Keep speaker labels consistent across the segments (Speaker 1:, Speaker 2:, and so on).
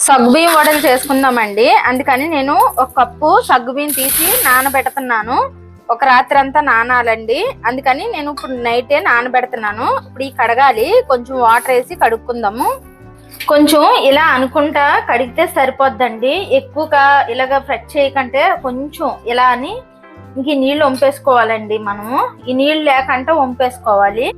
Speaker 1: సగ్గుబియ్యం వడలు చేసుకుందామండి. అందుకని నేను ఒక కప్పు సగ్గుబియ్యం తీసి నానబెడుతున్నాను. ఒక రాత్రి అంతా నానాలండి. అందుకని నేను ఇప్పుడు నైటే నానబెడుతున్నాను. ఇప్పుడు ఈ కడగాలి, కొంచెం వాటర్ వేసి కడుక్కుందాము. కొంచెం ఇలా అనుకుంటా కడిగితే సరిపోద్దండి. ఎక్కువగా ఇలాగ ఫ్రెష్ చేయకంటే కొంచెం ఇలా అని ఇంక నీళ్ళు వంపేసుకోవాలండి. మనము ఈ నీళ్ళు లేకంటే వంపేసుకోవాలి.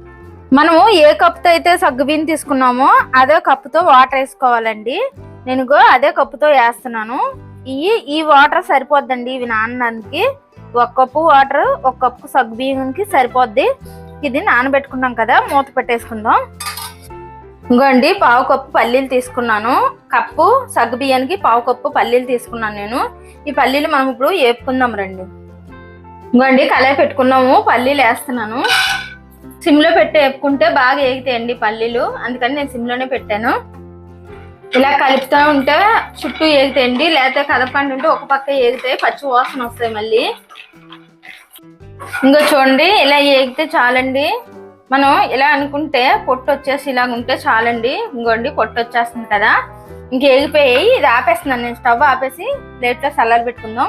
Speaker 1: మనము ఏ కప్పుతో అయితే సగ్గుబియ్యం తీసుకున్నామో అదే కప్పుతో వాటర్ వేసుకోవాలండి. నేను అదే కప్పుతో వేస్తున్నాను. ఈ వాటర్ సరిపోద్దండి ఇవి నానడానికి. ఒక కప్పు వాటర్ ఒక కప్పు సగ్గుబియ్యంకి సరిపోద్ది. ఇది నానబెట్టుకున్నాం కదా, మూత పెట్టేసుకుందాం. ఇంకోండి పావు కప్పు పల్లీలు తీసుకున్నాను. కప్పు సగ్గుబియ్యానికి పావు కప్పు పల్లీలు తీసుకున్నాను నేను. ఈ పల్లీలు మనం ఇప్పుడు వేపుకుందాం రండి. ఇంకోండి కళాయి పెట్టుకున్నాము, పల్లీలు వేస్తున్నాను. సిమ్లో పెట్టి వేపుకుంటే బాగా వేగుతాయండి పల్లీలు, అందుకని నేను సిమ్లోనే పెట్టాను. ఇలా కలుపుతూ ఉంటే చుట్టూ ఏగుతాయండి, లేకపోతే కదపండి ఉంటే ఒక పక్క ఏగుతాయి, పచ్చి వాసన వస్తాయి మళ్ళీ. ఇంకో చూడండి ఇలా ఏగితే చాలండి. మనం ఇలా అనుకుంటే పొట్టు వచ్చేసి ఇలాగ ఉంటే చాలండి. ఇంకోండి పొట్టు వచ్చేస్తుంది కదా, ఇంకేగిపోయి ఇది ఆపేస్తున్నాను నేను. స్టవ్ ఆపేసి ప్లేట్లో చల్లారి పెట్టుకుందాం.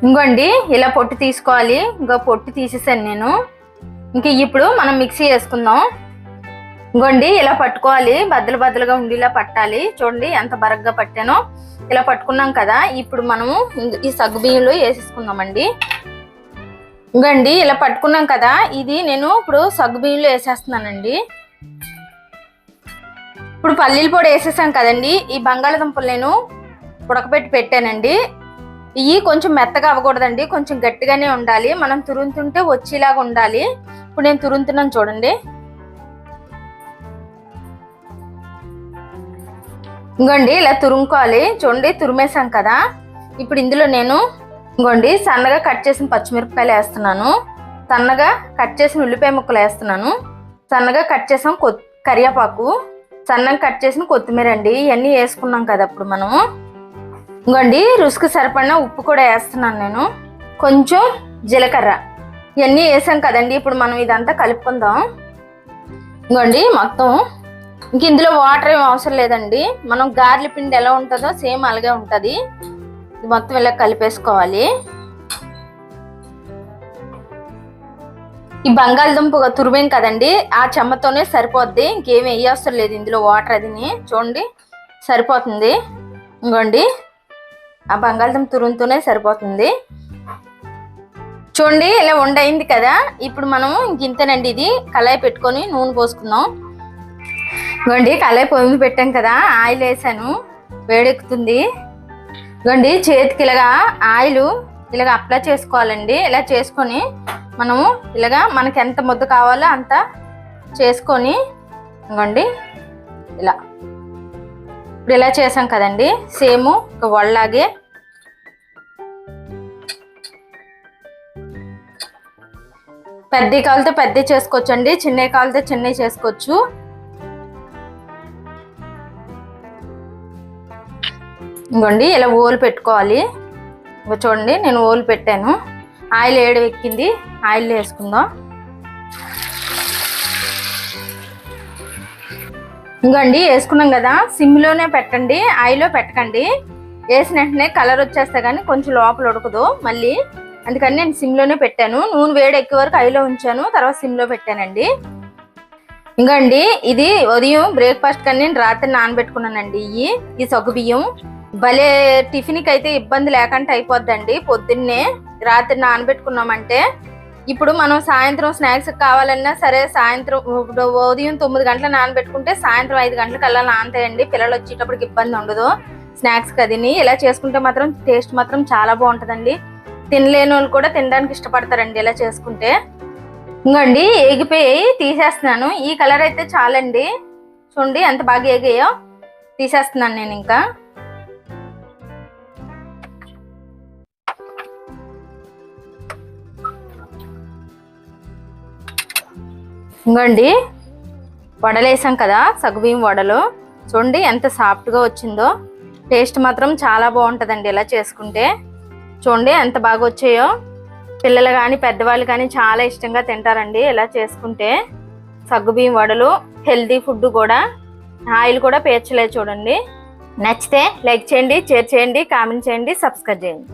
Speaker 1: ఇంకోండి ఇలా పొట్టు తీసుకోవాలి. ఇంకో పొట్టు తీసేసాను నేను. ఇంక ఇప్పుడు మనం మిక్సీ వేసుకుందాం. ఇంకోండి ఇలా పట్టుకోవాలి, బద్దలు బద్దలుగా ఉండేలా పట్టాలి. చూడండి ఎంత బరగ్గా పట్టానో. ఇలా పట్టుకున్నాం కదా, ఇప్పుడు మనము ఈ సగ్గుబియ్యంలో వేసేసుకుందామండి. ఇంకోండి ఇలా పట్టుకున్నాం కదా, ఇది నేను ఇప్పుడు సగ్గుబియ్యంలో వేసేస్తున్నానండి. ఇప్పుడు పల్లీల పొడి వేసేసాం కదండి. ఈ బంగాళదుంపలు నేను ఉడకబెట్టి పెట్టానండి. ఇవి కొంచెం మెత్తగా అవ్వకూడదండి, కొంచెం గట్టిగానే ఉండాలి. మనం తురుముతుంటే వచ్చేలాగా ఉండాలి. ఇప్పుడు నేను తురుముతున్నాను చూడండి. ఇంకోండి ఇలా తురుముకోవాలి. చూడండి తురిమేసాం కదా, ఇప్పుడు ఇందులో నేను ఇంకోండి సన్నగా కట్ చేసిన పచ్చిమిరపకాయలు వేస్తున్నాను. సన్నగా కట్ చేసిన ఉల్లిపాయ ముక్కలు వేస్తున్నాను. సన్నగా కట్ చేసిన కరివేపాకు, సన్నగా కట్ చేసిన కొత్తిమీర అండి. ఇవన్నీ వేసుకున్నాం కదా ఇప్పుడు మనము. ఇంకోండి రుచికి సరిపడిన ఉప్పు కూడా వేస్తున్నాను నేను. కొంచెం జీలకర్ర, ఇవన్నీ వేసాం కదండి. ఇప్పుడు మనం ఇదంతా కలుపుకుందాం. ఇంకోండి మొత్తం ఇంక ఇందులో వాటర్ ఏం అవసరం లేదండి. మనం గారెల పిండి ఎలా ఉంటుందో సేమ్ అలాగే ఉంటుంది. ఇది మొత్తం ఇలా కలిపేసుకోవాలి. ఈ బంగాళదుంప తురిమేం కదండి, ఆ చెమ్మతోనే సరిపోద్ది. ఇంకేమి వేయవసరం లేదు ఇందులో వాటర్. అదిని చూడండి సరిపోతుంది. ఇంకోండి ఆ బంగాళదుంప తురుముతోనే సరిపోతుంది. చూడండి ఇలా వండైంది కదా, ఇప్పుడు మనము ఇంతేనండి. ఇది కళాయి పెట్టుకొని నూనె పోసుకుందాం. ఇంకోండి కళాయి పొయ్యి పెట్టాం కదా, ఆయిల్ వేసాను, వేడెక్కుతుంది. ఇంకోండి చేతికి ఇలాగా ఆయిల్ ఇలాగ అప్లై చేసుకోవాలండి. ఇలా చేసుకొని మనము ఇలాగా మనకి ఎంత ముద్ద కావాలో అంత చేసుకొని ఇంకోండి ఇలా ఇప్పుడు ఇలా చేసాం కదండి, సేమ్ ఒక వడలాగే. పెద్ద కావాలితే పెద్ద చేసుకోవచ్చు అండి, చిన్న కావాలితే చిన్నవి చేసుకోవచ్చు. ఇంకోండి ఇలా ఓలు పెట్టుకోవాలి. ఇంకో చూడండి నేను ఓలు పెట్టాను. ఆయిల్ ఎక్కింది, ఆయిల్ వేసుకుందాం. ఇంకోండి వేసుకున్నాం కదా, సిమ్లోనే పెట్టండి, ఆయిల్లో పెట్టకండి. వేసిన వెంటనే కలర్ వచ్చేస్తే కానీ కొంచెం లోపల ఉడకదు మళ్ళీ. అందుకని నేను సిమ్లోనే పెట్టాను. నూనె వేడి ఎక్కే వరకు ఆయిల్లో ఉంచాను, తర్వాత సిమ్లో పెట్టానండి. ఇంకోండి ఇది ఉదయం బ్రేక్ఫాస్ట్ కానీ నేను రాత్రి నానబెట్టుకున్నానండి. ఈ సగ్గుబియ్యం భలే టిఫిన్కి అయితే ఇబ్బంది లేకుండా అయిపోద్దండి. పొద్దున్నే రాత్రి నానబెట్టుకున్నామంటే ఇప్పుడు మనం సాయంత్రం స్నాక్స్ కావాలన్నా సరే, సాయంత్రం ఉదయం 9 గంటల నానబెట్టుకుంటే సాయంత్రం 5 గంటలకల్లా నానతాయండి. పిల్లలు వచ్చేటప్పటికి ఇబ్బంది ఉండదు స్నాక్స్ కదిని. ఇలా చేసుకుంటే మాత్రం టేస్ట్ మాత్రం చాలా బాగుంటుందండి. తినలేని వాళ్ళు కూడా తినడానికి ఇష్టపడతారండి ఇలా చేసుకుంటే. ఇంకోండి ఏగిపోయి తీసేస్తున్నాను. ఈ కలర్ అయితే చాలండి. చూడండి ఎంత బాగా ఏగాయో. తీసేస్తున్నాను నేను ఇంకా. ఇంకోండి వడలు వేసాం కదా, సగ్గుబియ్యం వడలు. చూడండి ఎంత సాఫ్ట్గా వచ్చిందో. టేస్ట్ మాత్రం చాలా బాగుంటుందండి ఇలా చేసుకుంటే. చూడండి ఎంత బాగా వచ్చాయో. పిల్లలు కానీ పెద్దవాళ్ళు కానీ చాలా ఇష్టంగా తింటారండి ఇలా చేసుకుంటే. సగ్గుబియ్యం వడలు హెల్తీ ఫుడ్ కూడా, ఆయిల్ కూడా పేర్చలేదు చూడండి. నచ్చితే లైక్ చేయండి, షేర్ చేయండి, కామెంట్ చేయండి, సబ్స్క్రైబ్ చేయండి.